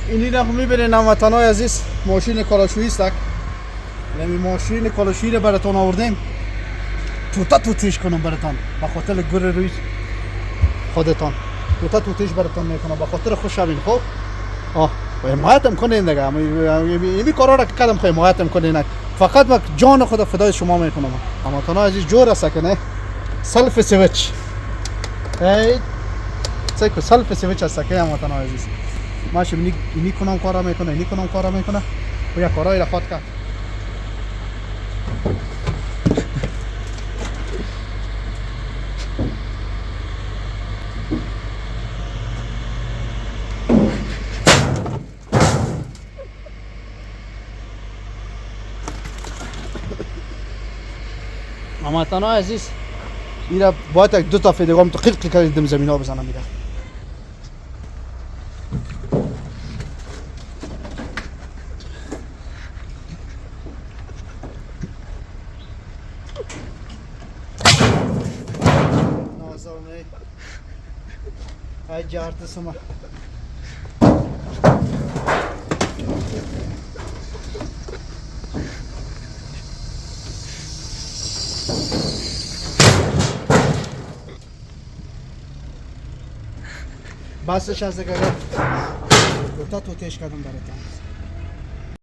اینی را میبینید هموطنای عزیز، ماشین کالاشویی است. نمی ماشین کالاشویی رو براتون آوردیم توتا توتیش کنم براتون به خاطر گر روی خودتان. توتا توتیش براتون میکنم به خاطر خوش شوین. خب حمایتم کنین دیگه. این کارا را که کردم خو حمایتم کنین. فقط من جان خود فدای شما میکنم. هموطنای عزیز جور است که نه سلف سویچ ای چیکو سلف سویچ است که هموطنای عزیز ماشی اینی کنم کارا میکنه، اینی کنم کارا میکنه و یا کارای را خود کرد. هموطنای عزیز اینا باید یک دو تا فیدگام تو قلق کردیم زمین ها بزنم. میره نازونه های جارت سما بسش از دیگه دو تا توتیش کردم براتون.